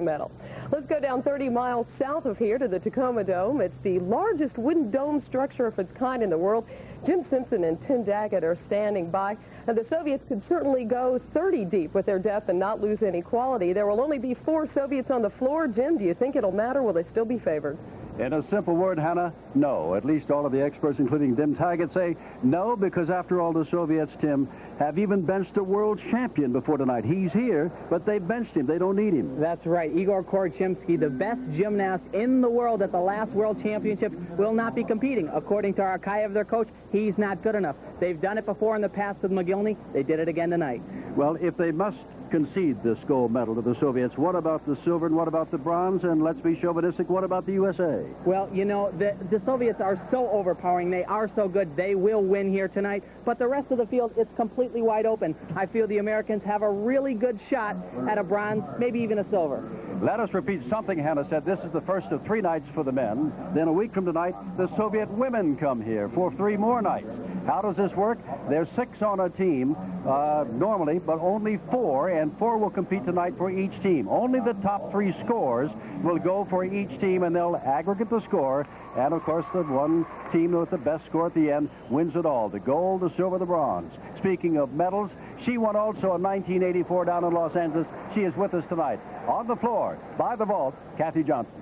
medal. Let's go down 30 miles south of here to the Tacoma Dome. It's the largest wooden dome structure of its kind in the world. Jim Simpson and Tim Daggett are standing by. And the Soviets could certainly go 30 deep with their depth and not lose any quality. There will only be 4 Soviets on the floor. Jim, do you think it'll matter? Will they still be favored? In a simple word, Hannah, no. At least all of the experts, including Tim Daggett, say no, because after all, the Soviets, Tim, have even benched a world champion before tonight. He's here, but they benched him. They don't need him. That's right. Igor Korchimsky, the best gymnast in the world at the last World Championships, will not be competing. According to Arkayev, their coach, he's not good enough. They've done it before in the past with Mogilny. They did it again tonight. Well, if they must concede this gold medal to the Soviets, what about the silver and what about the bronze? And let's be chauvinistic, what about the USA? Well, you know, the Soviets are so overpowering. They are so good. They will win here tonight. But the rest of the field, it's completely wide open. I feel the Americans have a really good shot at a bronze, maybe even a silver. Let us repeat something Hannah said. This is the first of 3 nights for the men. Then a week from tonight, the Soviet women come here for 3 more nights. How does this work? There's 6 on a team normally, but only 4, and 4 will compete tonight for each team. Only the top 3 scores will go for each team, and they'll aggregate the score. And, of course, the one team with the best score at the end wins it all. The gold, the silver, the bronze. Speaking of medals, she won also in 1984 down in Los Angeles. She is with us tonight. On the floor, by the vault, Kathy Johnson.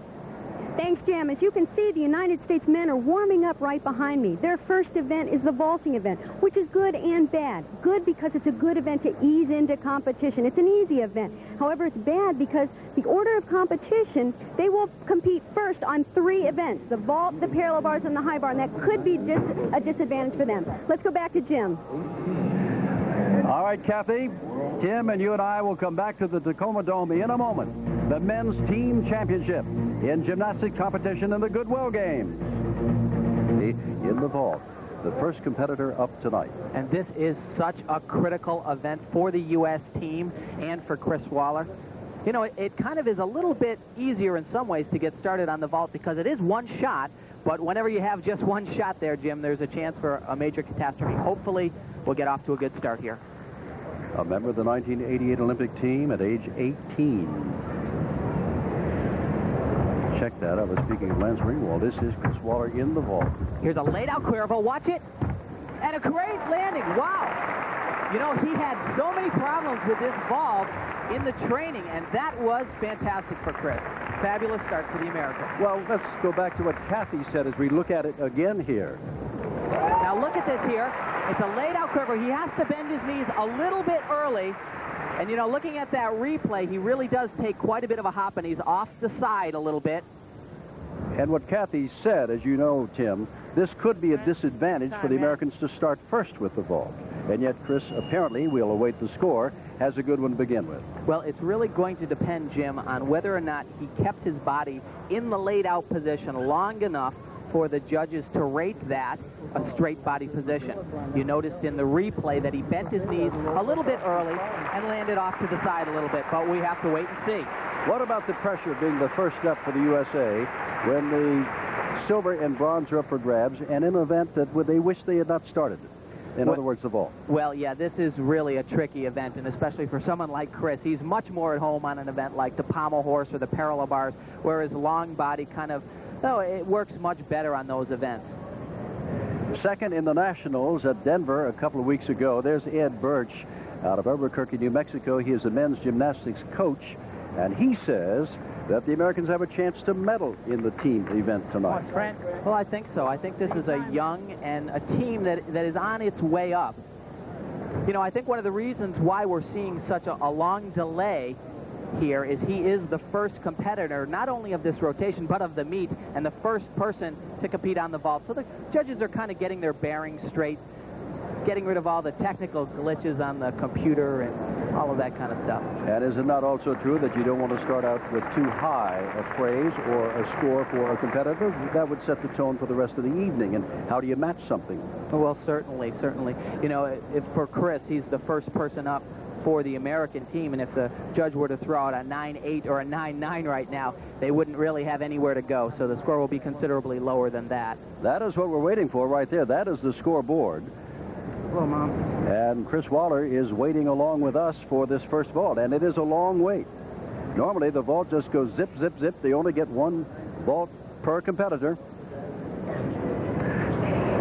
Thanks, Jim. As you can see, the United States men are warming up right behind me. Their first event is the vaulting event, which is good and bad. Good because it's a good event to ease into competition. It's an easy event. However, it's bad because the order of competition, they will compete first on 3 events, the vault, the parallel bars, and the high bar, and that could be a disadvantage for them. Let's go back to Jim. All right, Kathy, Tim and you and I will come back to the Tacoma Dome in a moment. The men's team championship in gymnastics competition in the Goodwill games. In the vault, the first competitor up tonight. And this is such a critical event for the U.S. team and for Chris Waller. You know, it kind of is a little bit easier in some ways to get started on the vault because it is one shot, but whenever you have just one shot there, Jim, there's a chance for a major catastrophe. Hopefully, we'll get off to a good start here. A member of the 1988 Olympic team at age 18. Check that. I was speaking of Lance Ringwald. This is Chris Waller in the vault. Here's a laid-out Cuervo. Watch it. And a great landing. Wow. You know, he had so many problems with this vault in the training, and that was fantastic for Chris. Fabulous start for the Americans. Well, let's go back to what Kathy said as we look at it again here. Now look at this here. It's a laid-out Cuervo. He has to bend his knees a little bit early. And, you know, looking at that replay, he really does take quite a bit of a hop, and he's off the side a little bit. And what Kathy said, as you know, Tim, this could be a disadvantage for the Americans to start first with the vault. And yet Chris, apparently, we'll await the score, has a good one to begin with. Well, it's really going to depend, Jim, on whether or not he kept his body in the laid-out position long enough for the judges to rate that a straight body position. You noticed in the replay that he bent his knees a little bit early and landed off to the side a little bit, but we have to wait and see. What about the pressure being the first step for the USA when the silver and bronze are up for grabs and in an event that they wish they had not started? In other words, the vault. Well, yeah, this is really a tricky event, and especially for someone like Chris. He's much more at home on an event like the pommel horse or the parallel bars, where his long body kind of, it works much better on those events. Second in the Nationals at Denver a couple of weeks ago, there's Ed Birch out of Albuquerque, New Mexico. He is the men's gymnastics coach, and he says that the Americans have a chance to medal in the team event tonight. Well, I think so. I think this is a young and a team that is on its way up. You know, I think one of the reasons why we're seeing such a long delay here is he is the first competitor, not only of this rotation, but of the meet, and the first person to compete on the vault. So the judges are kind of getting their bearings straight, getting rid of all the technical glitches on the computer and all of that kind of stuff. And is it not also true that you don't want to start out with too high a praise or a score for a competitor? That would set the tone for the rest of the evening. And how do you match something? Well, certainly. You know, if for Chris, he's the first person up for the American team, and if the judge were to throw out a 9-8 or a 9-9 right now, they wouldn't really have anywhere to go, so the score will be considerably lower than that. That is what we're waiting for right there. That is the scoreboard. Hello, Mom. And Chris Waller is waiting along with us for this first vault, and it is a long wait. Normally, the vault just goes zip, zip, zip. They only get one vault per competitor.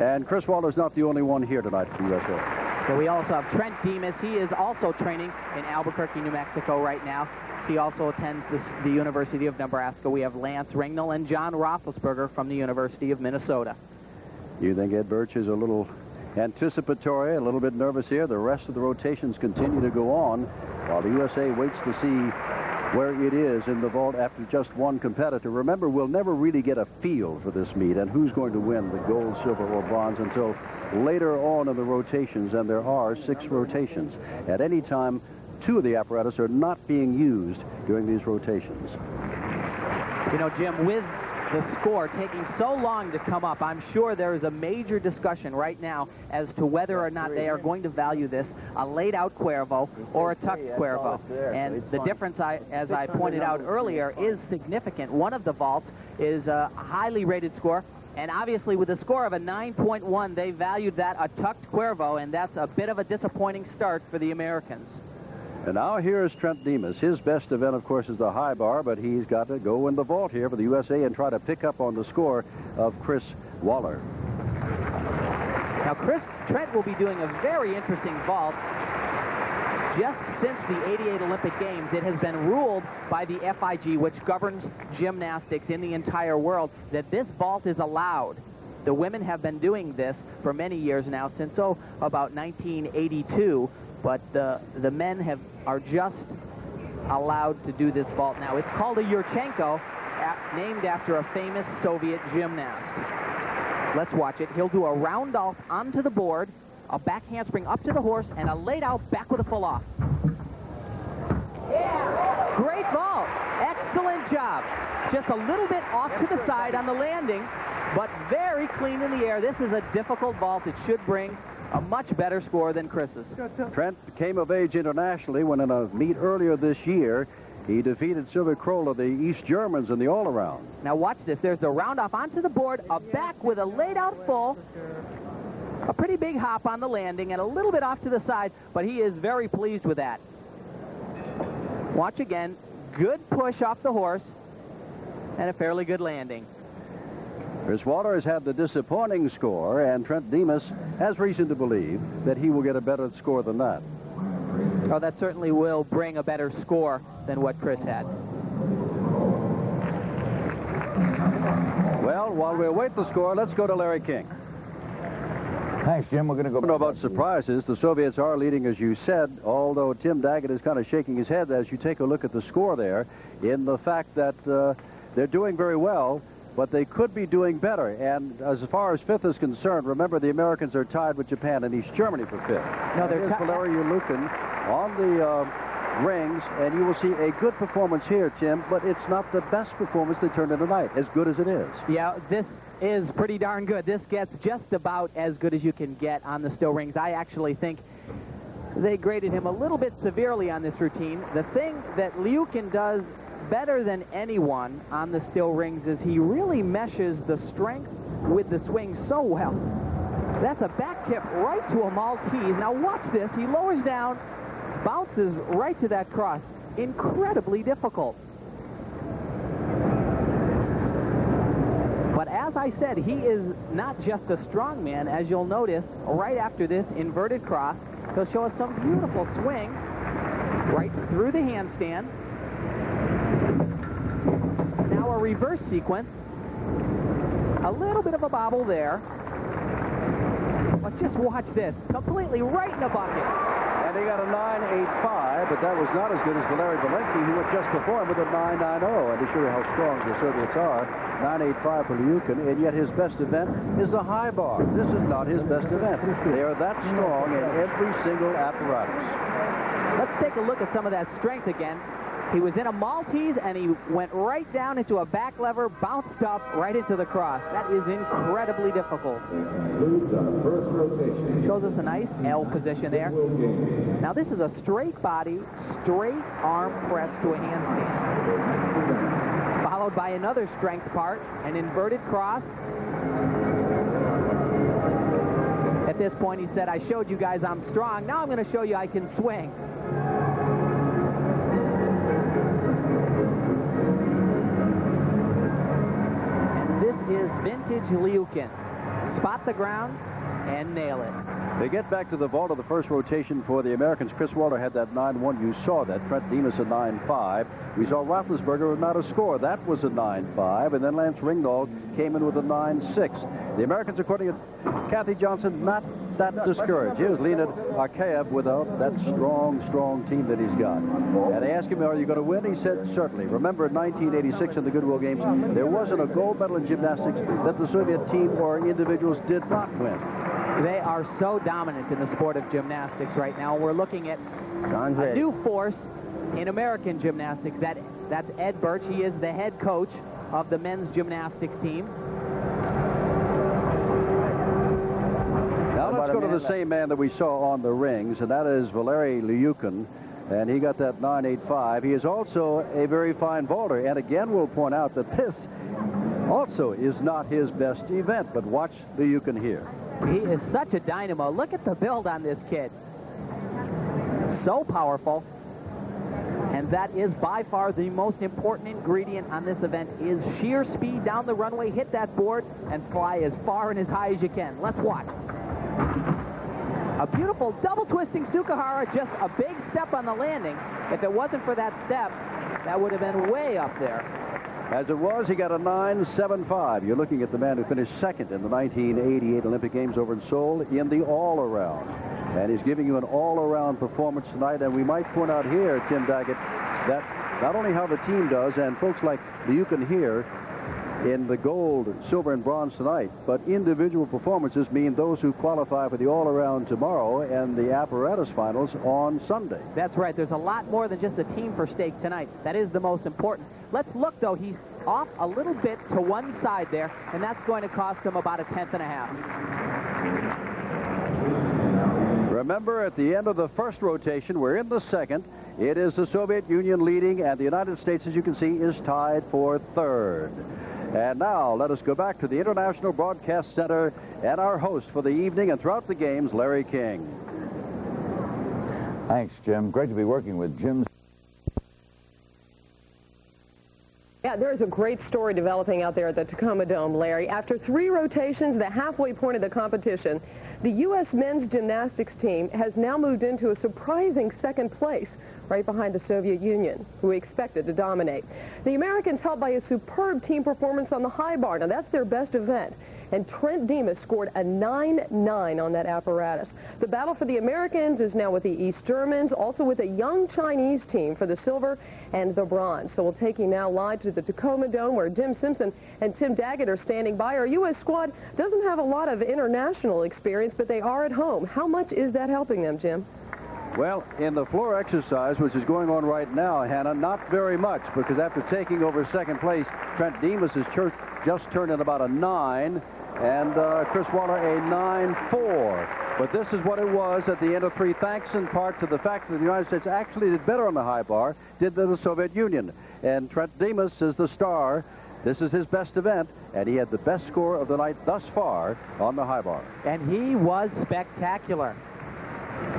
And Chris Waller's not the only one here tonight for the USA. So we also have Trent Demas. He is also training in Albuquerque, New Mexico right now. He also attends the University of Nebraska. We have Lance Ringnall and John Roethlisberger from the University of Minnesota. You think Ed Birch is a little anticipatory, a little bit nervous here? The rest of the rotations continue to go on while the USA waits to see where it is in the vault after just one competitor. Remember, we'll never really get a feel for this meet and who's going to win the gold, silver, or bronze until later on in the rotations, and there are 6 rotations. At any time, 2 of the apparatus are not being used during these rotations. You know, Jim, with the score taking so long to come up, I'm sure there is a major discussion right now as to whether or not they are going to value this a laid-out Cuervo or a tucked Cuervo. And the difference, as I pointed out earlier, is significant. One of the vaults is a highly rated score, and obviously with a score of a 9.1, they valued that a tucked Cuervo, and that's a bit of a disappointing start for the Americans. And now here's Trent Demas. His best event, of course, is the high bar, but he's got to go in the vault here for the USA and try to pick up on the score of Chris Waller. Now, Trent will be doing a very interesting vault. Just since the '88 Olympic Games, it has been ruled by the FIG, which governs gymnastics in the entire world, that this vault is allowed. The women have been doing this for many years now, since, about 1982. But the men are just allowed to do this vault now. It's called a Yurchenko, named after a famous Soviet gymnast. Let's watch it. He'll do a round off onto the board, a back handspring up to the horse, and a laid out back with a full off. Yeah. Great vault. Excellent job. Just a little bit off to the side on the landing, but very clean in the air. This is a difficult vault. It should bring a much better score than Chris's. Trent came of age internationally when in a meet earlier this year, he defeated Sylvia Kroll of the East Germans in the all-around. Now watch this. There's the round off onto the board, a back with a laid-out full, a pretty big hop on the landing, and a little bit off to the side, but he is very pleased with that. Watch again. Good push off the horse, and a fairly good landing. Chris Waller has had the disappointing score, and Trent Demas has reason to believe that he will get a better score than that. Oh, that certainly will bring a better score than what Chris had. Well, while we await the score, let's go to Larry King. Thanks, Jim. We're going to go. I don't know about surprises. The Soviets are leading, as you said, although Tim Daggett is kind of shaking his head as you take a look at the score there, in the fact that they're doing very well, but they could be doing better. And as far as 5th is concerned, remember the Americans are tied with Japan and East Germany for 5th. No, they're Valery Lukin on the rings, and you will see a good performance here, Tim, but it's not the best performance they turned in tonight, as good as it is. Yeah, this is pretty darn good. This gets just about as good as you can get on the still rings. I actually think they graded him a little bit severely on this routine. The thing that Liukin does better than anyone on the still rings is he really meshes the strength with the swing so well. That's a back tip right to a Maltese. Now watch this. He lowers down, bounces right to that cross. Incredibly difficult. But as I said, he is not just a strong man. As you'll notice, right after this inverted cross, he'll show us some beautiful swing right through the handstand. Now a reverse sequence. A little bit of a bobble there. But just watch this. Completely right in the bucket. And he got a 9.85, but that was not as good as Valery Valenki, who had just performed with a 9.90. And to show you how strong the Soviets are, 9.85 for Liukin, and yet his best event is the high bar. This is not his best event. They are that strong in every single apparatus. Let's take a look at some of that strength again. He was in a Maltese, and he went right down into a back lever, bounced up right into the cross. That is incredibly difficult. Shows us a nice L position there. Now this is a straight body, straight arm press to a handstand. Followed by another strength part, an inverted cross. At this point, he said, I showed you guys I'm strong. Now I'm going to show you I can swing. vintage Liukin. Spot the ground and nail it. They get back to the vault of the first rotation for the Americans. Chris Walter had that 9-1. You saw that. Trent Demas a 9-5. We saw Roethlisberger without a score. That was a 9-5. And then Lance Ringgold came in with a 9-6. The Americans, according to Kathy Johnson, not that discouraged. Here's Leonid Arkaev with that strong team that he's got. And they asked him, are you going to win? He said, certainly. Remember, in 1986 in the Goodwill Games, there wasn't a gold medal in gymnastics that the Soviet team or individuals did not win. They are so dominant in the sport of gymnastics right now. We're looking at a new force in American gymnastics. That's Ed Birch. He is the head coach of the men's gymnastics team. Now let's go to the same man that we saw on the rings, and that is Valery Liukin. And he got that 9.85. He is also a very fine vaulter. And again, we'll point out that this also is not his best event. But watch Liukin here. He is such a dynamo. Look at the build on this kid. So powerful. And that is by far the most important ingredient on this event is sheer speed down the runway, hit that board, and fly as far and as high as you can. Let's watch. A beautiful double twisting Sukahara, just a big step on the landing. If it wasn't for that step, that would have been way up there. As it was, he got a 9.75. You're looking at the man who finished second in the 1988 Olympic Games over in Seoul in the all-around. And he's giving you an all-around performance tonight. And we might point out here, Tim Daggett, that not only how the team does, and folks like Liukin here in the gold, silver, and bronze tonight, but individual performances mean those who qualify for the all-around tomorrow and the apparatus finals on Sunday. That's right. There's a lot more than just a team for stake tonight. That is the most important. Let's look, though. He's off a little bit to one side there, and that's going to cost him about a 10th and a half. Remember, at the end of the first rotation, we're in the second. It is the Soviet Union leading, and the United States, as you can see, is tied for third. And now, let us go back to the International Broadcast Center and our host for the evening and throughout the games, Larry King. Thanks, Jim. Great to be working with Jim. Yeah, there's a great story developing out there at the Tacoma Dome, Larry. After 3 rotations, the halfway point of the competition, the U.S. men's gymnastics team has now moved into a surprising second place, right behind the Soviet Union, who we expected to dominate. The Americans helped by a superb team performance on the high bar. Now, that's their best event. And Trent Demas scored a 9.9 on that apparatus. The battle for the Americans is now with the East Germans, also with a young Chinese team for the silver and the bronze. So we'll take you now live to the Tacoma Dome, where Jim Simpson and Tim Daggett are standing by. Our U.S. squad doesn't have a lot of international experience, but they are at home. How much is that helping them, Jim? Well, in the floor exercise, which is going on right now, Hannah, not very much, because after taking over second place, Trent Demas has just turned in about a 9, and Chris Waller a 9.4. But this is what it was at the end of 3, thanks in part to the fact that the United States actually did better on the high bar than the Soviet Union. And Trent Demas is the star. This is his best event, and he had the best score of the night thus far on the high bar. And he was spectacular.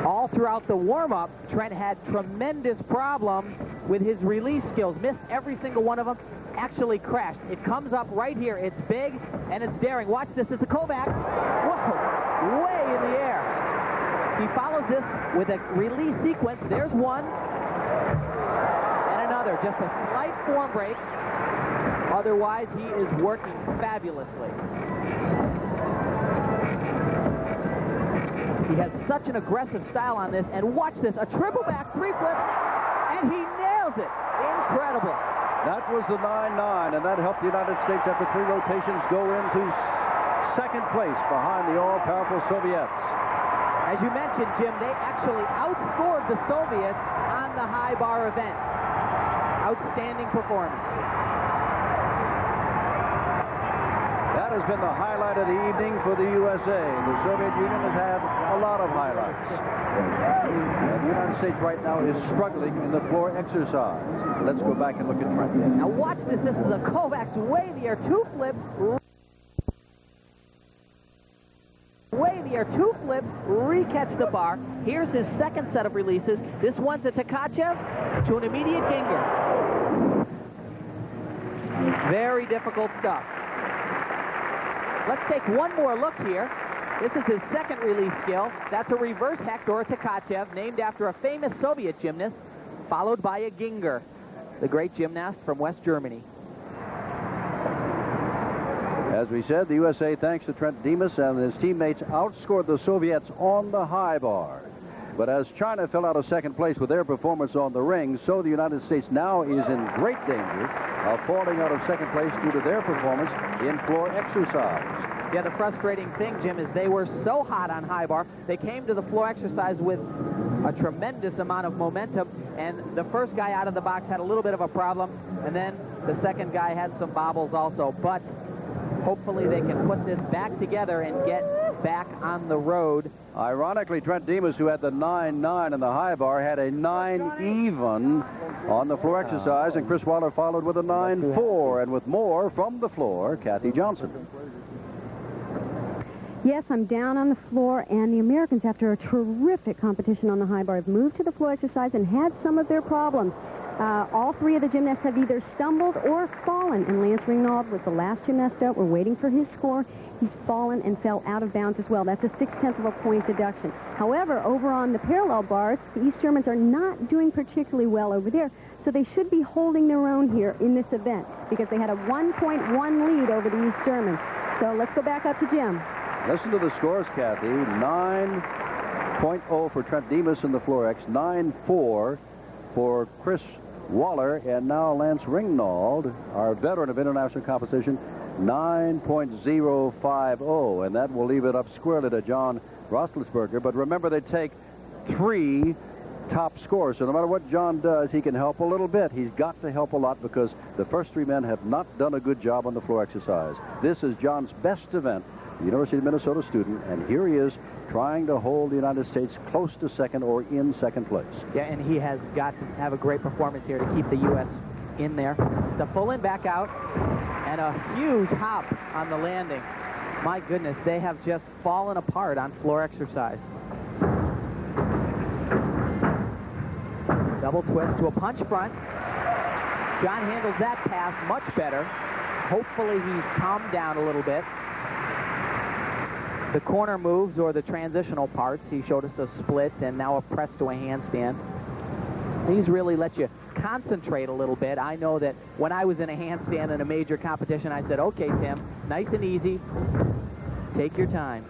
All throughout the warm-up, Trent had tremendous problems with his release skills. Missed every single one of them. Actually crashed. It comes up right here. It's big and it's daring. Watch this. It's a Kovac. Whoa! Way in the air. He follows this with a release sequence. There's one. And another. Just a slight form break. Otherwise, he is working fabulously. He has such an aggressive style on this. And watch this. A triple back 3 flip. And he nails it. Incredible. That was the 9.9, and that helped the United States after 3 rotations go into second place behind the all-powerful Soviets. As you mentioned, Jim, they actually outscored the Soviets on the high bar event. Outstanding performance. That has been the highlight of the evening for the USA. The Soviet Union has had a lot of highlights. And the United States right now is struggling in the floor exercise. Let's go back and look at Trent. Now watch this. This is a Kovacs way in the air. 2 flips. Way in the air. 2 flips. Re-catch the bar. Here's his second set of releases. This one's a Tkachev to an immediate Ginger. Very difficult stuff. Let's take one more look here. This is his second release skill. That's a reverse hack or a Tkachev, named after a famous Soviet gymnast, followed by a Ginger, the great gymnast from West Germany. As we said, the USA, thanks to Trent Demas and his teammates, outscored the Soviets on the high bar. But as China fell out of second place with their performance on the ring, so the United States now is in great danger of falling out of second place due to their performance in floor exercise. Yeah, the frustrating thing, Jim, is they were so hot on high bar, they came to the floor exercise with a tremendous amount of momentum, and the first guy out of the box had a little bit of a problem, and then the second guy had some bobbles also. But hopefully they can put this back together and get back on the road. Ironically, Trent Demas, who had the 9-9 in the high bar, had a 9 even on the floor exercise, and Chris Waller followed with a 9-4. And with more from the floor, Kathy Johnson. Yes, I'm down on the floor, and the Americans, after a terrific competition on the high bar, have moved to the floor exercise and had some of their problems. All three of the gymnasts have either stumbled or fallen, and Lance Ringnauld was the last gymnast out. We're waiting for his score. He's fallen and fell out of bounds as well. That's a 0.6 of a point deduction. However, over on the parallel bars, the East Germans are not doing particularly well over there, so they should be holding their own here in this event because they had a 1.1 lead over the East Germans. So let's go back up to Jim. Listen to the scores, Kathy. 9.0 for Trent Demas in the floor X, 9.4 for Chris Waller, and now Lance Ringnauld, our veteran of international competition, 9.050, and that will leave it up squarely to John Roethlisberger. But remember, they take 3 top scores, so no matter what John does, he can help a little bit. He's got to help a lot because the first 3 men have not done a good job on the floor exercise. This is John's best event, the University of Minnesota student, and here he is trying to hold the United States close to second or in second place. Yeah, and he has got to have a great performance here to keep the U.S. in there. It's a full in back out and a huge hop on the landing. My goodness, they have just fallen apart on floor exercise. Double twist to a punch front. John handles that pass much better. Hopefully he's calmed down a little bit. The corner moves, or the transitional parts, he showed us a split and now a press to a handstand. These really let you concentrate a little bit. I know that when I was in a handstand in a major competition, I said, okay, Tim, nice and easy. Take your time.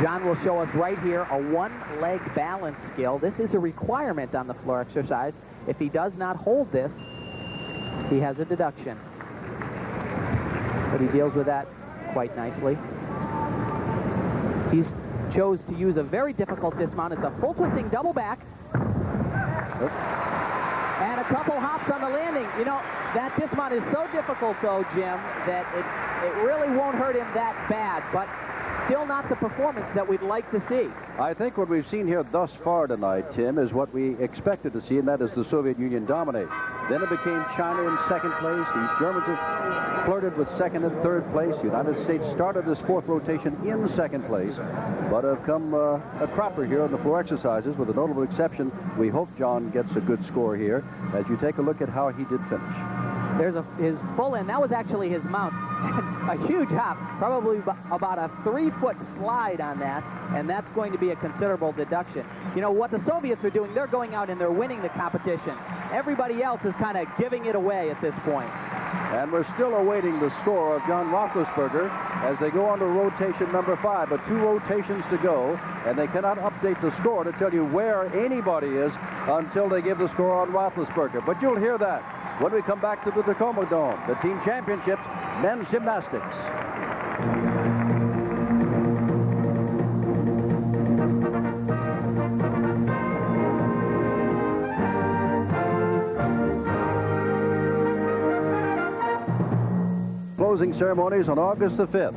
John will show us right here a one-leg balance skill. This is a requirement on the floor exercise. If he does not hold this, he has a deduction. But he deals with that quite nicely. He chose to use a very difficult dismount. It's a full twisting double back. And a couple hops on the landing. You know, that dismount is so difficult, though, Jim, that it really won't hurt him that bad. But still not the performance that we'd like to see. I think what we've seen here thus far tonight, Tim, is what we expected to see, and that is the Soviet Union dominate. Then it became China in second place. These Germans have flirted with second and third place. The United States started this fourth rotation in second place, but have come a cropper here on the floor exercises with a notable exception. We hope John gets a good score here as you take a look at how he did finish. There's his full end. That was actually his mount. A huge hop, probably about a 3-foot slide on that, and that's going to be a considerable deduction. You know, what the Soviets are doing, they're going out and they're winning the competition. Everybody else is kind of giving it away at this point. And we're still awaiting the score of John Roethlisberger as they go on to rotation number 5, but 2 rotations to go, and they cannot update the score to tell you where anybody is until they give the score on Roethlisberger. But you'll hear that when we come back to the Tacoma Dome, the team championships, men's gymnastics. Closing ceremonies on August the 5th.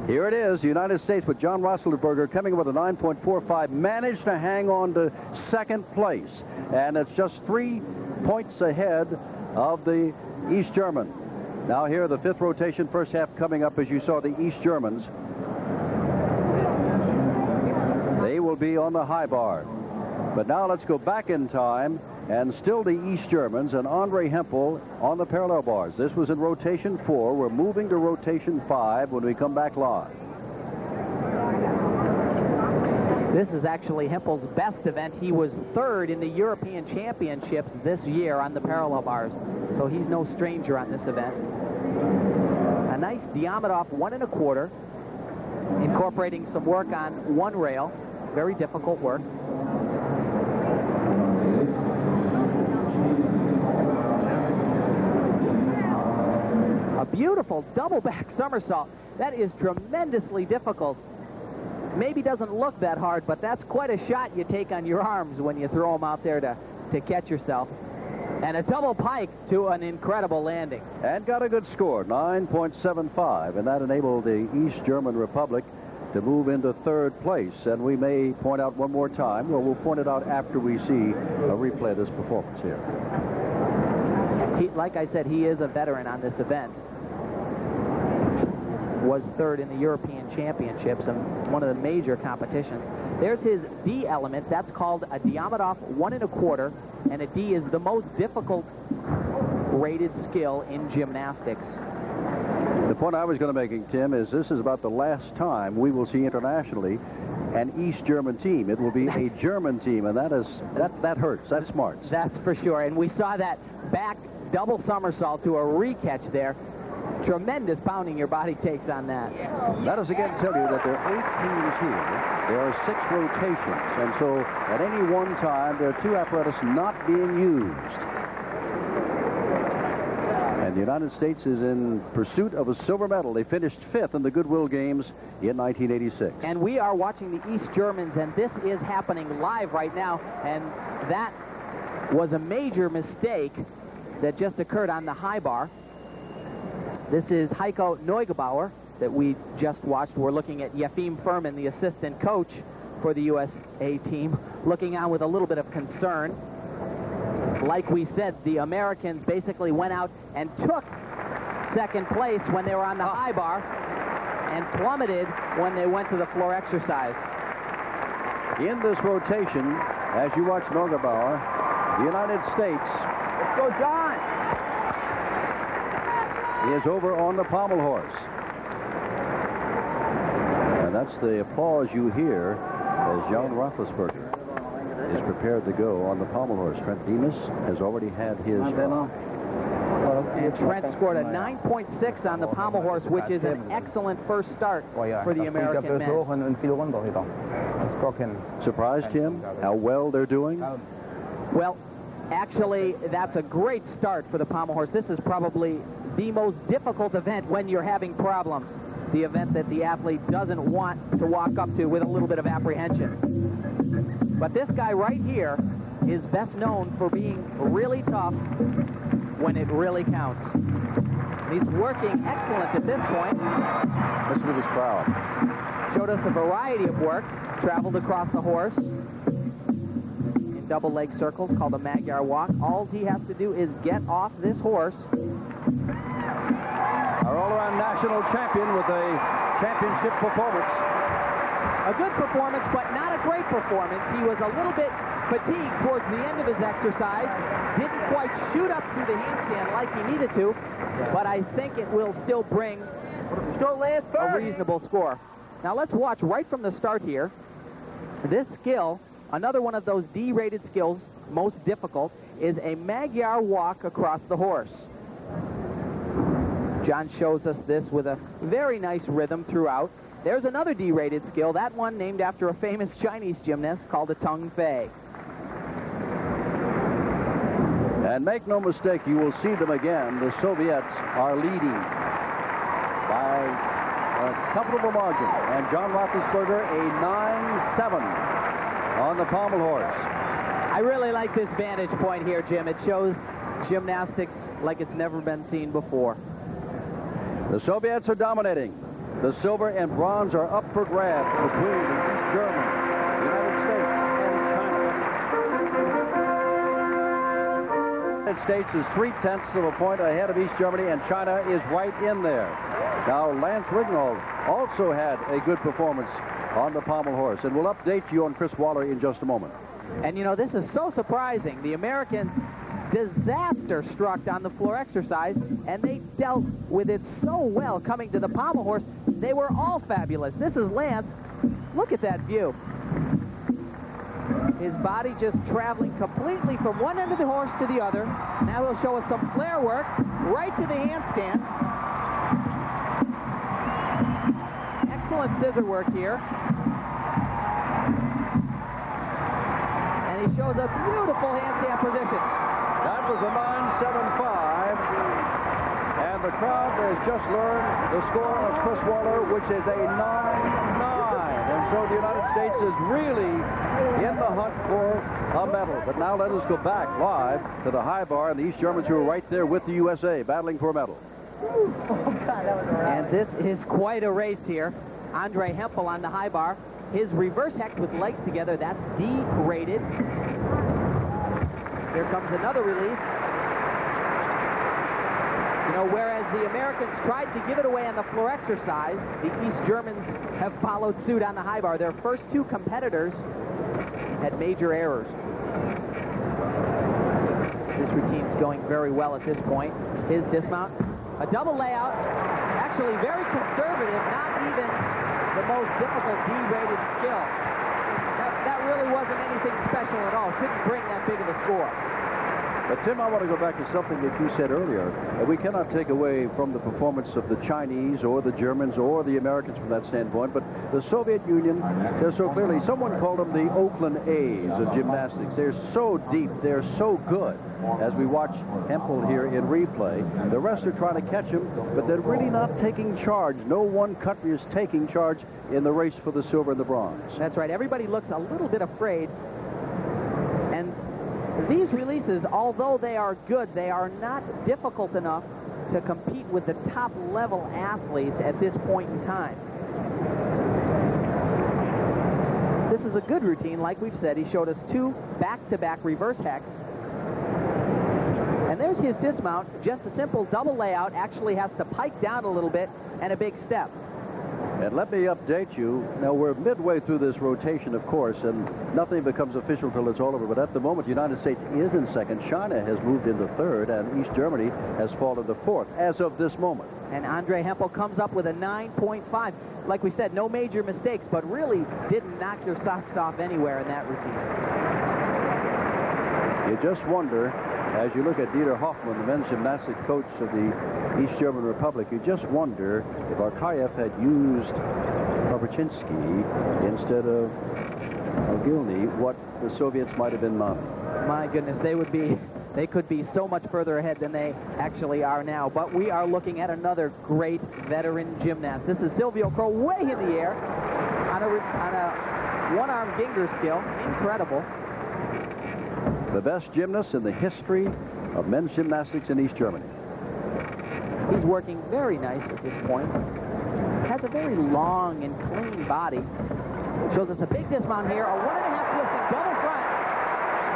Here it is, the United States with John Roethlisberger coming with a 9.45, managed to hang on to second place, and it's just 3 points ahead of the East German. Now here, the 5th rotation, first half coming up, as you saw, the East Germans. They will be on the high bar. But now let's go back in time and still the East Germans, and Andre Hempel on the parallel bars. This was in rotation 4. We're moving to rotation 5 when we come back live. This is actually Hempel's best event. He was 3rd in the European Championships this year on the parallel bars, so he's no stranger on this event. A nice Diamondov 1 1/4, incorporating some work on one rail. Very difficult work. A beautiful double back somersault. That is tremendously difficult. Maybe doesn't look that hard, but that's quite a shot you take on your arms when you throw them out there to catch yourself. And a double pike to an incredible landing. And got a good score, 9.75, and that enabled the East German Republic to move into 3rd place. And we may point out one more time, well, we'll point it out after we see a replay of this performance here. Like I said, he is a veteran on this event. Was 3rd in the European Championships and one of the major competitions. There's his D element. That's called a Diamondov 1 1/4, and a D is the most difficult rated skill in gymnastics. The point I was going to make, Tim, is this is about the last time we will see internationally an East German team. It will be a German team, and that hurts. That smarts. That's for sure. And we saw that back double somersault to a recatch there. Tremendous pounding your body takes on that. Let us again tell you that there are 8 teams here. There are 6 rotations, and so at any one time there are 2 apparatus not being used. And the United States is in pursuit of a silver medal. They finished 5th in the Goodwill Games in 1986. And we are watching the East Germans, and this is happening live right now, and that was a major mistake that just occurred on the high bar. This is Heiko Neugebauer that we just watched. We're looking at Yefim Furman, the assistant coach for the USA team, looking on with a little bit of concern. Like we said, the Americans basically went out and took 2nd place when they were on the high bar and plummeted when they went to the floor exercise. In this rotation, as you watch Neugebauer, the United States... Let's go, John! ...is over on the pommel horse. And that's the applause you hear as Jan Roethlisberger is prepared to go on the pommel horse. Trent Demas has already had his... And Trent scored a 9.6 on the pommel horse, which is an excellent first start for the American men. Surprised him how well they're doing? Well, actually, that's a great start for the pommel horse. This is probably the most difficult event when you're having problems. The event that the athlete doesn't want to walk up to with a little bit of apprehension. But this guy right here is best known for being really tough when it really counts. He's working excellent at this point. Listen to this crowd. Showed us a variety of work. Traveled across the horse in double leg circles called a Magyar walk. All he has to do is get off this horse. Our all-around national champion with a championship performance. A good performance, but not a great performance. He was a little bit fatigued towards the end of his exercise. Didn't quite shoot up through the handstand like he needed to, but I think it will still bring a reasonable score. Now let's watch right from the start here. This skill, another one of those D-rated skills, most difficult, is a Magyar walk across the horse. John shows us this with a very nice rhythm throughout. There's another D-rated skill, that one named after a famous Chinese gymnast called a Tung Fei. And make no mistake, you will see them again. The Soviets are leading by a comfortable margin. And John Roethlisberger, a 9-7 on the pommel horse. I really like this vantage point here, Jim. It shows gymnastics like it's never been seen before. The Soviets are dominating. The silver and bronze are up for grabs between the East Germans, the United States, and China. The United States is 0.3 of a point ahead of East Germany, and China is right in there. Now, Lance Rignall also had a good performance on the pommel horse, and we'll update you on Chris Waller in just a moment. And, you know, this is so surprising. The Americans disaster struck on the floor exercise, and they dealt with it so well coming to the pommel horse. They were all fabulous. This is Lance. Look at that view. His body just traveling completely from one end of the horse to the other. Now he'll show us some flare work right to the handstand. Excellent scissor work here. And he shows a beautiful handstand position. That was a 9.75, and the crowd has just learned the score of Chris Waller, which is a 9.9. And so the United States is really in the hunt for a medal. But now let us go back live to the high bar, and the East Germans who are right there with the USA battling for a medal. Oh, God, that was a rally. And this is quite a race here. Andre Hempel on the high bar. His reverse hex with legs together, that's D-rated. Here comes another release. You know, whereas the Americans tried to give it away on the floor exercise, the East Germans have followed suit on the high bar. Their first two competitors had major errors. This routine's going very well at this point. His dismount, a double layout, actually very conservative, not even the most difficult D-rated skill. That really wasn't anything special at all. Shouldn't bring that big of a score. But, Tim, I want to go back to something that you said earlier. We cannot take away from the performance of the Chinese or the Germans or the Americans from that standpoint, but the Soviet Union, they're so clearly, someone called them the Oakland A's of gymnastics. They're so deep, they're so good. As we watch Hempel here in replay, the rest are trying to catch him, but they're really not taking charge. No one country is taking charge in the race for the silver and the bronze. That's right. Everybody looks a little bit afraid. And these releases, although they are good, they are not difficult enough to compete with the top-level athletes at this point in time. This is a good routine, like we've said. He showed us two back-to-back reverse hex. And there's his dismount. Just a simple double layout. Actually has to pike down a little bit and a big step. And let me update you. Now, we're midway through this rotation, of course, and nothing becomes official till it's all over. But at the moment, the United States is in second. China has moved into third, and East Germany has fallen to fourth as of this moment. And Andre Hempel comes up with a 9.5. Like we said, no major mistakes, but really didn't knock your socks off anywhere in that routine. You just wonder, as you look at Dieter Hoffmann, the men's gymnastics coach of the East German Republic, you just wonder if Arkayev had used Kovaczynski instead of Ogilny, what the Soviets might have been mounting. My goodness, they could be so much further ahead than they actually are now. But we are looking at another great veteran gymnast. This is Silvio Kroll way in the air on a one-arm Ginger skill. Incredible. The best gymnast in the history of men's gymnastics in East Germany. He's working very nice at this point. Has a very long and clean body. Shows us a big dismount here, a 1.5 twisting double front.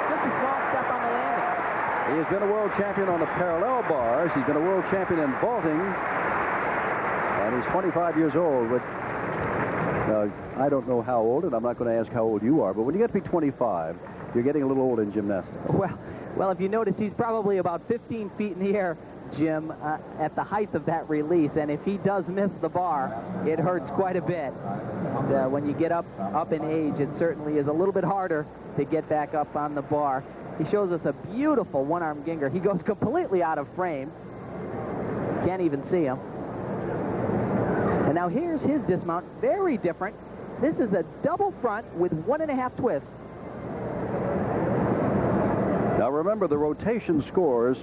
Just a small step on the landing. He has been a world champion on the parallel bars. He's been a world champion in vaulting. And he's 25 years old, which I don't know how old, and I'm not going to ask how old you are, but when you get to be 25, you're getting a little old in gymnastics. Well, if you notice, he's probably about 15 feet in the air, Jim, at the height of that release. And if he does miss the bar, it hurts quite a bit. And, when you get up in age, it certainly is a little bit harder to get back up on the bar. He shows us a beautiful one-arm Ginger. He goes completely out of frame. Can't even see him. And now here's his dismount. Very different. This is a double front with 1.5 twists. Now remember, the rotation scores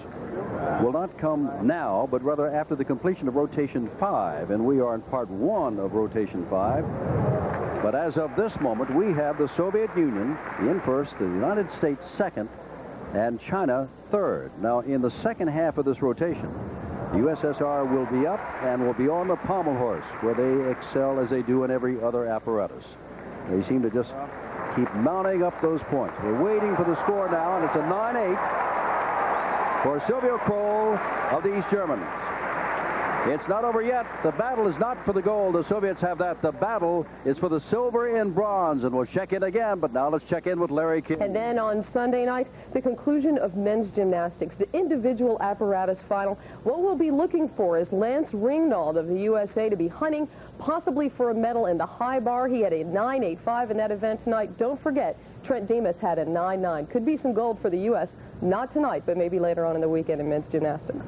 will not come now, but rather after the completion of rotation 5, and we are in part 1 of rotation 5. But as of this moment, we have the Soviet Union in first, the United States second, and China third. Now, in the second half of this rotation, the USSR will be up and will be on the pommel horse, where they excel as they do in every other apparatus. They seem to just keep mounting up those points. We're waiting for the score now, and it's a 9-8 for Silvio Kroll of the East Germans. It's not over yet. The battle is not for the gold. The Soviets have that. The battle is for the silver and bronze. And we'll check in again, but now let's check in with Larry King. And then on Sunday night, the conclusion of men's gymnastics, the individual apparatus final. What we'll be looking for is Lance Ringnauld of the USA to be hunting possibly for a medal in the high bar. He had a 9.85 in that event tonight. Don't forget, Trent Demas had a 9.9. Could be some gold for the U.S. Not tonight, but maybe later on in the weekend in men's gymnastics.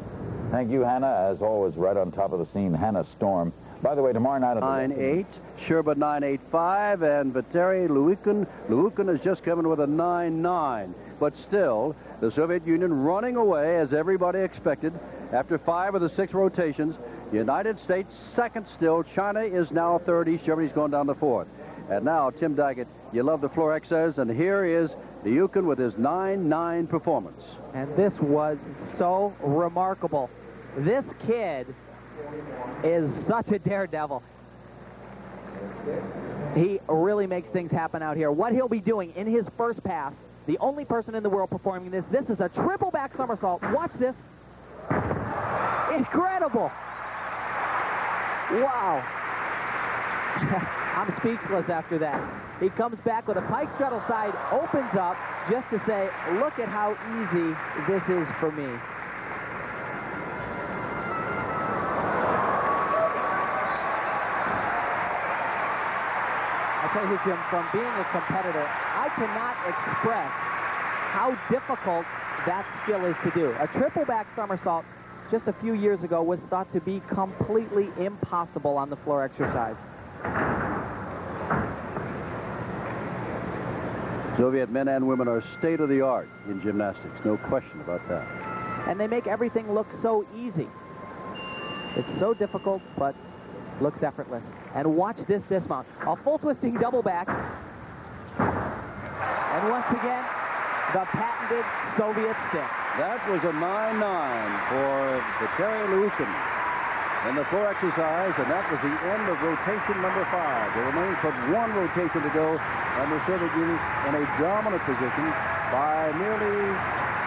Thank you, Hannah. As always, right on top of the scene, Hannah Storm. By the way, tomorrow night at 9.8, Sherba 9.85, and Vateri Luukin is just coming with a 9.9. But still, the Soviet Union running away as everybody expected after 5 of the 6 rotations. United States second still. China is now third. East Germany's going down to 4th. And now, Tim Daggett, you love the floor exercise, and here is Luukin with his 9.9 performance. And this was so remarkable. This kid is such a daredevil. He really makes things happen out here. What he'll be doing in his first pass, the only person in the world performing this is a triple back somersault. Watch this. Incredible. Wow. I'm speechless after that. He comes back with a pike straddle side, opens up just to say, look at how easy this is for me. I tell you, Jim, from being a competitor, I cannot express how difficult that skill is to do. A triple back somersault just a few years ago was thought to be completely impossible on the floor exercise. Soviet men and women are state-of-the-art in gymnastics, no question about that. And they make everything look so easy. It's so difficult, but looks effortless. And watch this dismount. A full twisting double back. And once again, the patented Soviet stick. That was a 9.9 for Vateri Luukin in the floor exercise, and that was the end of rotation number 5. There remains but 1 rotation to go, and the Soviet Union in a dominant position by nearly,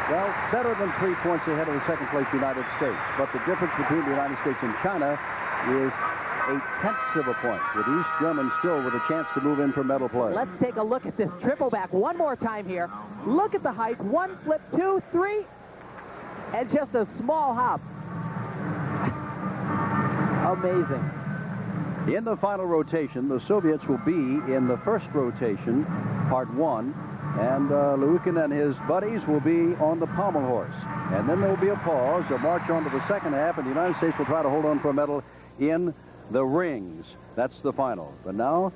well, better than 3 points ahead of the second-place United States. But the difference between the United States and China is 0.8 of a point, with East Germany still with a chance to move in for medal play. Let's take a look at this triple back one more time here. Look at the height. 1 flip, 2, 3, and just a small hop. Amazing. In the final rotation, the Soviets will be in the first rotation, part 1, and Luukin and his buddies will be on the pommel horse. And then there will be a pause. They'll march on to the second half, and the United States will try to hold on for a medal in the rings. That's the final. But now,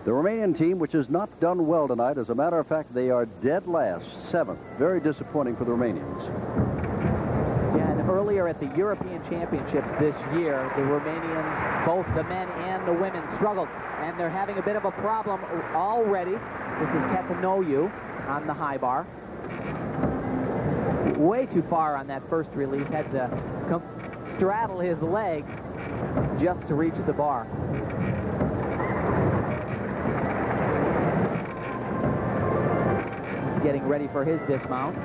the Romanian team, which has not done well tonight, as a matter of fact, they are dead last, 7th. Very disappointing for the Romanians. Yeah, and earlier at the European Championships this year, the Romanians, both the men and the women, struggled. And they're having a bit of a problem already. This is Ketanoyu on the high bar. Way too far on that first release. Had to straddle his leg just to reach the bar. He's getting ready for his dismount.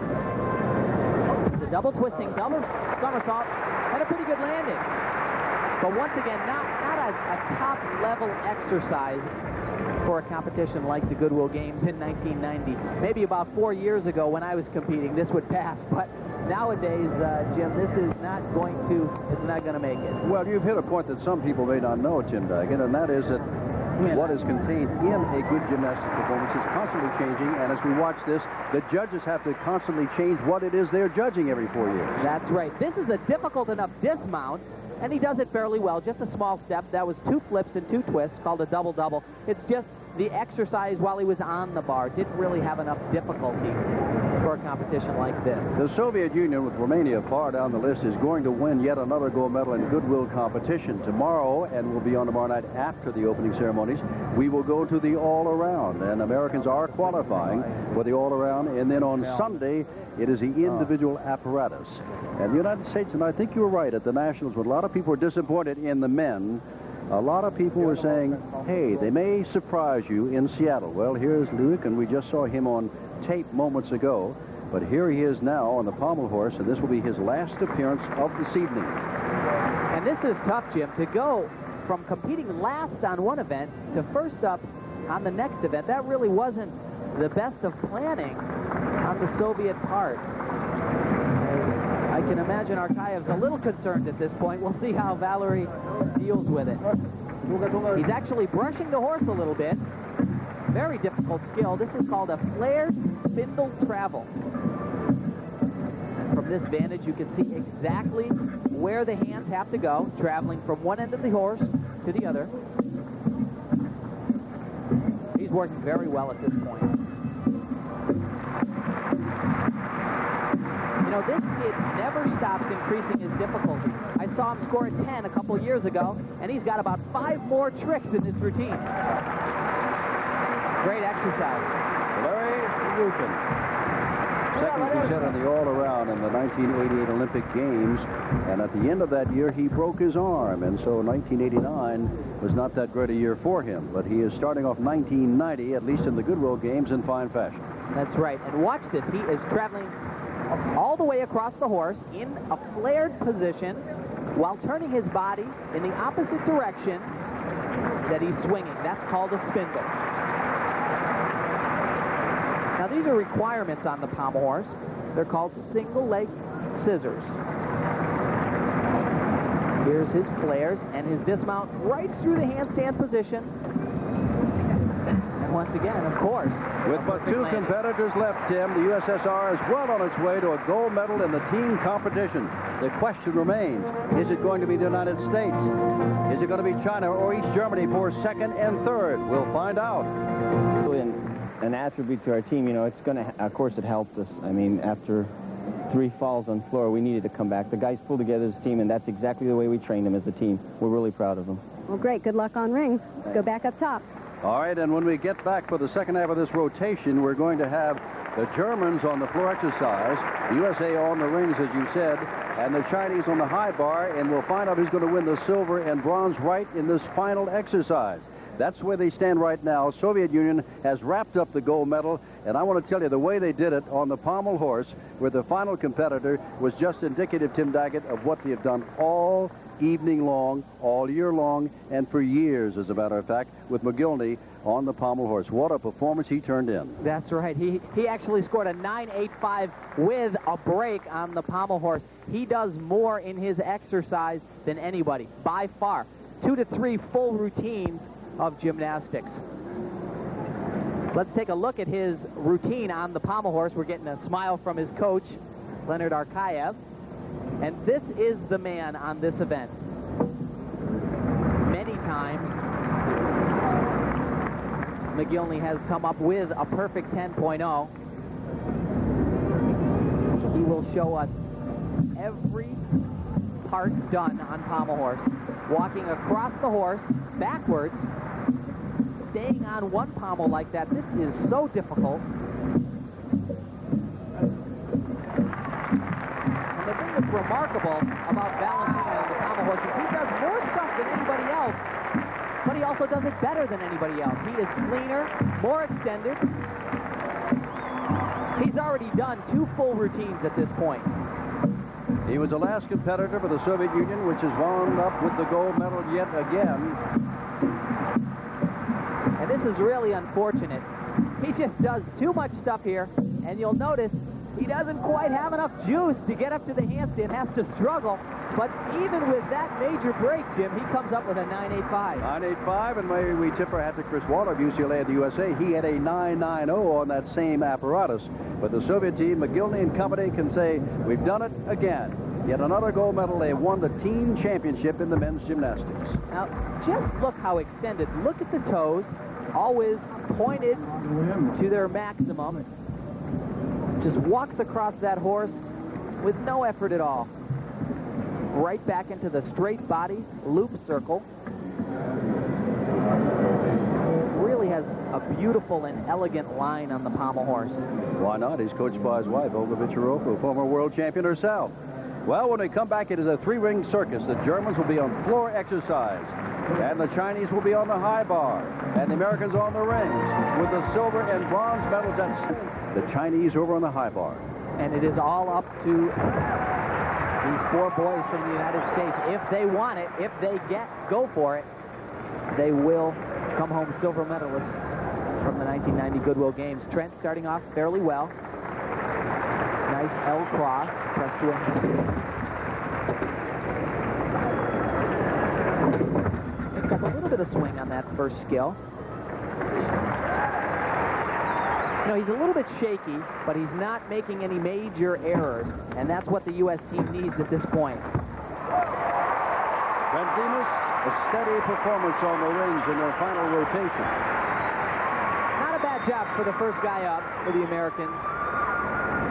The double twisting, double somersault, and a pretty good landing. But once again, not a top-level exercise for a competition like the Goodwill Games in 1990. Maybe about 4 years ago when I was competing, this would pass. But nowadays, Jim, this is not going to make it. Well, you've hit a point that some people may not know, Tim Daggett, and that is that what is contained in a good gymnastics performance is constantly changing, and as we watch this, the judges have to constantly change what it is they're judging every 4 years. That's right. This is a difficult enough dismount, and he does it fairly well. Just a small step. That was 2 flips and 2 twists, called a double-double. It's just the exercise while he was on the bar didn't really have enough difficulty for a competition like this. The Soviet Union, with Romania far down the list, is going to win yet another gold medal in Goodwill competition. Tomorrow, and we'll be on tomorrow night after the opening ceremonies, we will go to the all-around, and Americans are qualifying for the all-around, and then on Sunday, it is the individual apparatus. And the United States, and I think you were right, at the Nationals, when a lot of people were disappointed in the men, a lot of people were saying, hey, they may surprise you in Seattle. Well, here's Luukin. We just saw him on tape moments ago. But here he is now on the pommel horse, and this will be his last appearance of this evening. And And this is tough, Jim, to go from competing last on one event to first up on the next event. That really wasn't the best of planning on the Soviet part. I can imagine Arkaev's a little concerned at this point. We'll see how Valery deals with it. He's actually brushing the horse a little bit. Very difficult skill. This is called a flared spindle travel. And from this vantage, you can see exactly where the hands have to go, traveling from one end of the horse to the other. He's working very well at this point. You know, this kid never stops increasing his difficulty. I saw him score a 10 a couple years ago, and he's got about 5 more tricks in this routine. Great exercise. Larry Rukin. Second he set on the all-around in the 1988 Olympic Games, and at the end of that year, he broke his arm, and so 1989 was not that great a year for him, but he is starting off 1990, at least in the Goodwill Games, in fine fashion. That's right, and watch this. He is traveling all the way across the horse in a flared position while turning his body in the opposite direction that he's swinging. That's called a spindle. Now, these are requirements on the pommel horse. They're called single leg scissors. Here's his flares and his dismount right through the handstand position. And once again, of course, with but 2 competitors left, Tim, the USSR is well on its way to a gold medal in the team competition. The question remains, is it going to be the United States? Is it going to be China or East Germany for second and third? We'll find out. An attribute to our team, you know, it's going to, of course, it helped us. I mean, after 3 falls on the floor, we needed to come back. The guys pulled together as a team, and that's exactly the way we trained them as a team. We're really proud of them. Well, great. Good luck on rings. Let's go back up top. All right, and when we get back for the second half of this rotation, we're going to have the Germans on the floor exercise, the USA on the rings, as you said, and the Chinese on the high bar, and we'll find out who's going to win the silver and bronze right in this final exercise. That's where they stand right now. Soviet Union has wrapped up the gold medal, and I want to tell you the way they did it on the pommel horse, where the final competitor was just indicative, Tim Daggett, of what they have done all evening long, all year long, and for years, as a matter of fact, with McGillney on the pommel horse. What a performance he turned in. That's right. He actually scored a 9.85 with a break on the pommel horse. He does more in his exercise than anybody, by far. 2 to 3 full routines of gymnastics. Let's take a look at his routine on the pommel horse. We're getting a smile from his coach, Leonard Arkaev. And this is the man on this event. Many times, McGillney has come up with a perfect 10.0. He will show us every part done on pommel horse. Walking across the horse, backwards, staying on one pommel like that. This is so difficult. And the thing that's remarkable about Valentino on the pommel horse is he does more stuff than anybody else, but he also does it better than anybody else. He is cleaner, more extended. He's already done 2 full routines at this point. He was the last competitor for the Soviet Union, which has wound up with the gold medal yet again. And this is really unfortunate. He just does too much stuff here, and you'll notice he doesn't quite have enough juice to get up to the handstand, has to struggle. But even with that major break, Jim, he comes up with a 9.85. 9.85, and maybe we tip our hat to Chris Waller of UCLA and the USA. He had a 9.90 on that same apparatus. But the Soviet team, McGillney and company, can say, we've done it again. Yet another gold medal. They won the team championship in the men's gymnastics. Now, just look how extended. Look at the toes, always pointed to their maximum. Just walks across that horse with no effort at all. Right back into the straight body loop circle. Really has a beautiful and elegant line on the pommel horse. Why not? He's coached by his wife, Olga Vicharovka, former world champion herself. Well, when we come back, it is a 3-ring circus. The Germans will be on floor exercise, and the Chinese will be on the high bar, and the Americans on the rings, with the silver and bronze medals at the Chinese over on the high bar. And it is all up to These 4 boys from the United States, if they want it, if they go for it, they will come home silver medalists from the 1990 Goodwill Games. Trent starting off fairly well. Nice L cross, press to a handstand. Picked up a little bit of swing on that first skill. You know, he's a little bit shaky, but he's not making any major errors, and that's what the U.S. team needs at this point. Trent Demas, a steady performance on the rings in their final rotation. Not a bad job for the first guy up for the American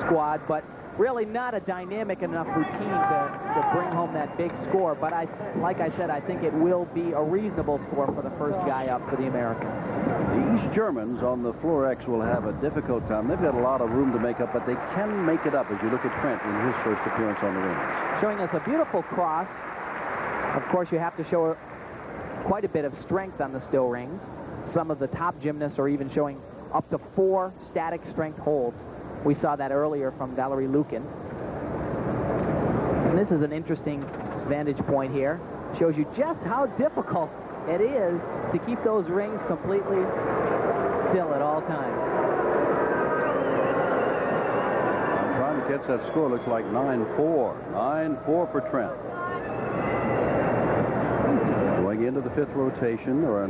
squad, but really not a dynamic enough routine to bring home that big score. But like I said, I think it will be a reasonable score for the first guy up for the Americans. The East Germans on the floor X will have a difficult time. They've got a lot of room to make up, but they can make it up as you look at Trent in his first appearance on the rings. Showing us a beautiful cross. Of course, you have to show quite a bit of strength on the still rings. Some of the top gymnasts are even showing up to 4 static strength holds. We saw that earlier from Valerie Lukin. And this is an interesting vantage point here. Shows you just how difficult it is to keep those rings completely still at all times. I'm trying to catch that score. Looks like 9-4. 9-4 for Trent. Going into the 5th rotation, or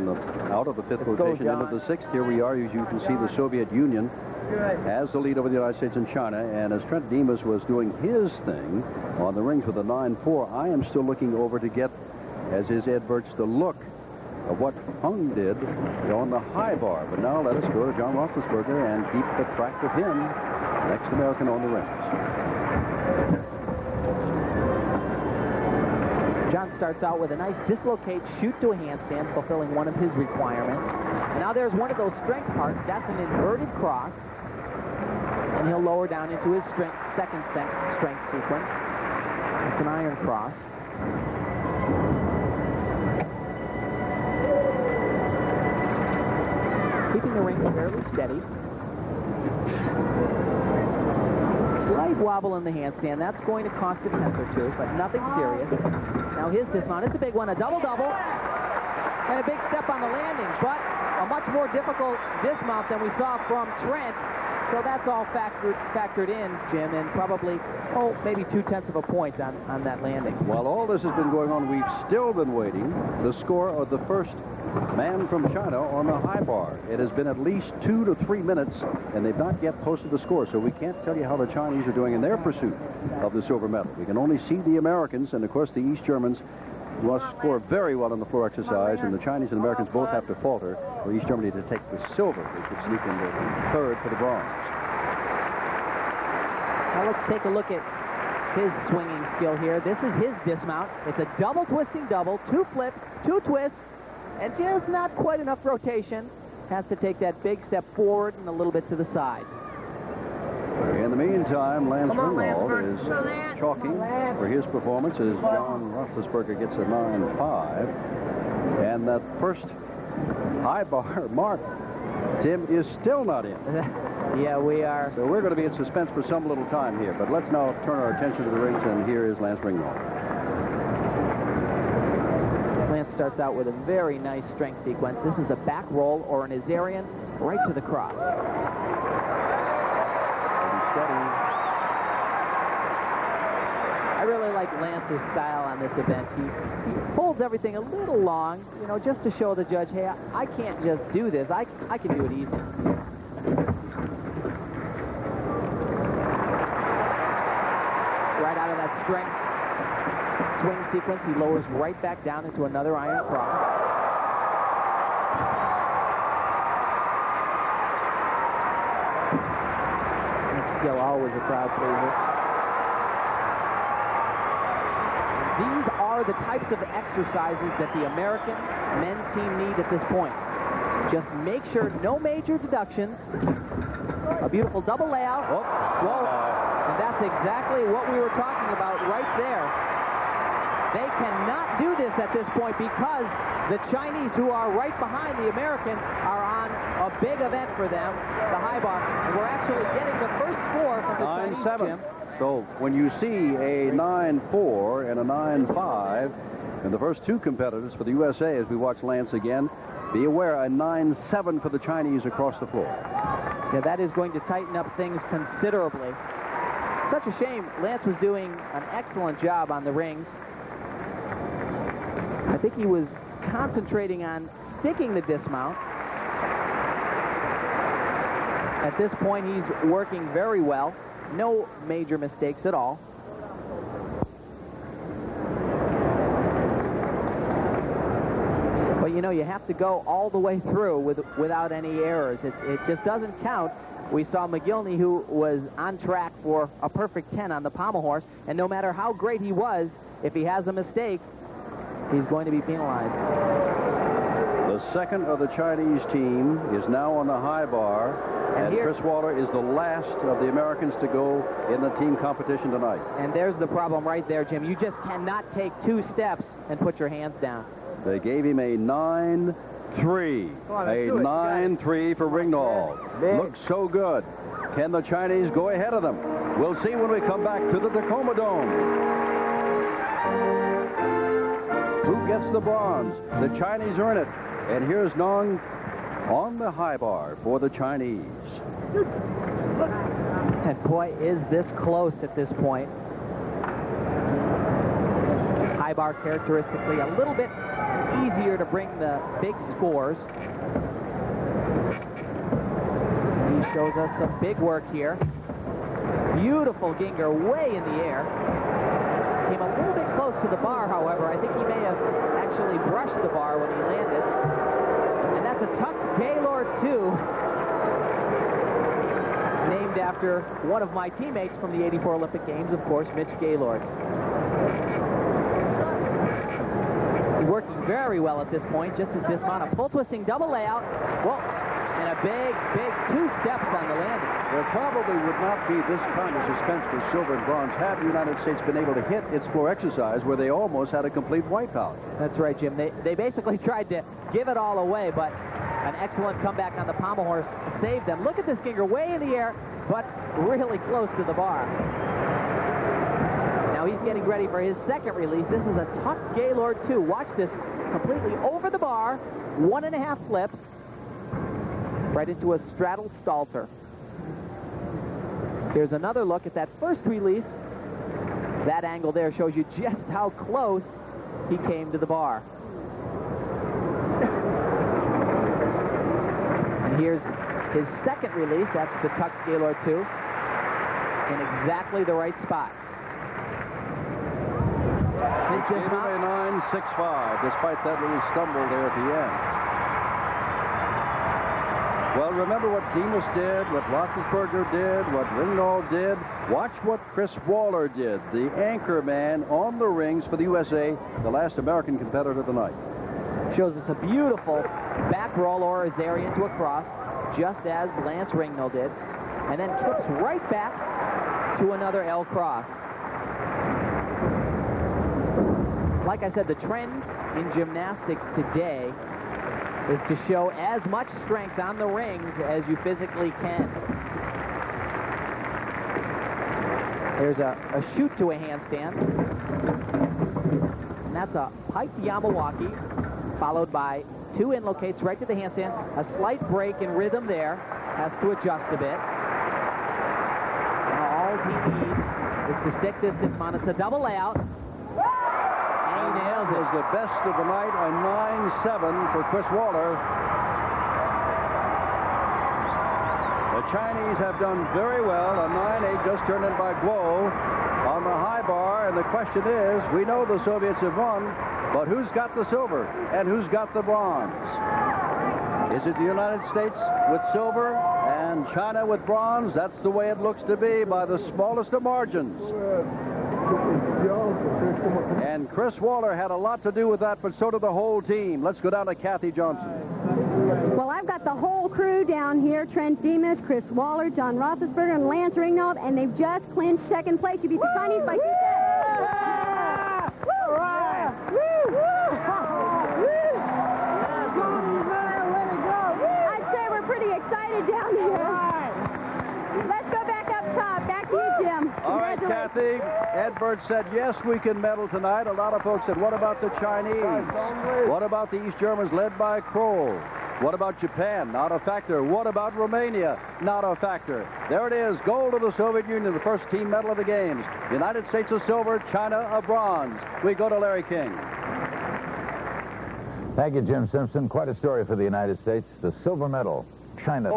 out of the 5th rotation, into the 6th. Here we are. As you can see, the Soviet Union has the lead over the United States and China. And as Trent Demas was doing his thing on the rings with a 9-4, I am still looking over to get, as is Ed Birch, the look of what Hung did on the high bar. But now let us go to John Roethlisberger and keep the track of him, next American on the rings. John starts out with a nice dislocate, shoot to a handstand, fulfilling one of his requirements. And now there's one of those strength parts. That's an inverted cross. And he'll lower down into his second strength sequence. It's an iron cross. Keeping the rings fairly steady. Slight wobble in the handstand. That's going to cost a tenth or two, but nothing serious. Now his dismount. It's a big one. A double-double. And a big step on the landing, but a much more difficult dismount than we saw from Trent. So that's all factored in, Jim, and probably, maybe 0.2 of a point on that landing. While all this has been going on, we've still been waiting the score of the first man from China on the high bar. It has been at least 2 to 3 minutes, and they've not yet posted the score, so we can't tell you how the Chinese are doing in their pursuit of the silver medal. We can only see the Americans, and of course the East Germans must score very well on the floor exercise, and the Chinese and Americans both have to falter for East Germany to take the silver. They could sneak into 3rd for the bronze. Now let's take a look at his swinging skill here. This is his dismount. It's a double twisting double, 2 flips, 2 twists, and just not quite enough rotation. Has to take that big step forward and a little bit to the side. In the meantime, Lance Ringwald is chalking for his performance as John Roethlisberger gets a 9-5. And that first high bar mark, Tim, is still not in. Yeah, we are. So we're going to be in suspense for some little time here. But let's now turn our attention to the rings, and here is Lance Ringwald. Lance starts out with a very nice strength sequence. This is a back roll or an Azarian right to the cross. I really like Lance's style on this event. He holds everything a little long, you know, just to show the judge, hey, I can't just do this. I can do it easy. Right out of that strength swing sequence, he lowers right back down into another iron cross. And skill always a crowd pleaser. These are the types of exercises that the American men's team need at this point. Just make sure no major deductions. A beautiful double layout. Whoa. And that's exactly what we were talking about right there. They cannot do this at this point because the Chinese, who are right behind the American, are on a big event for them, the high bar. And we're actually getting the first score from the Chinese, Jim. So when you see a 9-4 and a 9-5, and the first two competitors for the USA as we watch Lance again, be aware a 9-7 for the Chinese across the floor. Yeah, that is going to tighten up things considerably. Such a shame. Lance was doing an excellent job on the rings. I think he was concentrating on sticking the dismount. At this point, he's working very well. No major mistakes at all. But, you know, you have to go all the way through without any errors. It just doesn't count. We saw McGillney, who was on track for a perfect 10 on the pommel horse, and no matter how great he was, if he has a mistake, he's going to be penalized. The second of the Chinese team is now on the high bar, and Chris Waller is the last of the Americans to go in the team competition tonight. And there's the problem right there, Jim. You just cannot take 2 steps and put your hands down. They gave him a 9-3. A 9-3 for Ringnahl. Looks so good. Can the Chinese go ahead of them? We'll see when we come back to the Tacoma Dome. Who gets the bronze? The Chinese earn it. And here's Nong on the high bar for the Chinese. And boy, is this close at this point. High bar characteristically a little bit easier to bring the big scores. He shows us some big work here. Beautiful Ginger way in the air. Came a little bit close to the bar, however. I think he may have actually brushed the bar when he landed. And that's a tucked Gaylord 2, named after one of my teammates from the '84 Olympic Games, of course, Mitch Gaylord. Working very well at this point, just to dismount a full twisting double layout. Whoa, and a big 2 steps on the landing. There probably would not be this kind of suspense for silver and bronze had the United States been able to hit its floor exercise where they almost had a complete wipeout. That's right, Jim. They basically tried to give it all away, but an excellent comeback on the pommel horse saved them. Look at this Ginger way in the air, but really close to the bar. Now he's getting ready for his second release. This is a tucked Gaylord 2. Watch this, completely over the bar, 1.5 flips, right into a straddle stalter. Here's another look at that first release. That angle there shows you just how close he came to the bar. And here's his second release. That's the tucked Gaylord 2 in exactly the right spot. Gave him a 9-6-5, despite that little stumble there at the end. Well, remember what Demas did, what Roethlisberger did, what Ringnahl did. Watch what Chris Waller did, the anchor man on the rings for the USA, the last American competitor of the night. Shows us a beautiful back roll or a Zari into a cross, just as Lance Ringnahl did, and then kicks right back to another L cross. Like I said, the trend in gymnastics today is to show as much strength on the rings as you physically can. There's a shoot to a handstand. And that's a piped Yamawaki, followed by 2 in-locates right to the handstand. A slight break in rhythm there. Has to adjust a bit. Now all he needs is to stick this dismount. It's a double layout. It was the best of the night, a 9-7 for Chris Waller. The Chinese have done very well. A 9-8 just turned in by Guo on the high bar. And the question is, we know the Soviets have won, but who's got the silver and who's got the bronze? Is it the United States with silver and China with bronze? That's the way it looks to be by the smallest of margins. And Chris Waller had a lot to do with that, but so did the whole team. Let's go down to Kathy Johnson. Well, I've got the whole crew down here. Trent Demas, Chris Waller, John Roethlisberger, and Lance Ringnahl, and they've just clinched second place. You beat the Chinese by 2 sets. All right. I'd say we're pretty excited down here. Let's go back up top. Back to you, Jim. All right, experts said, yes, we can medal tonight. A lot of folks said, what about the Chinese? What about the East Germans led by Kroll? What about Japan? Not a factor. What about Romania? Not a factor. There it is. Gold of the Soviet Union, the first team medal of the games. United States of silver, China of bronze. We go to Larry King. Thank you, Jim Simpson. Quite a story for the United States. The silver medal. China.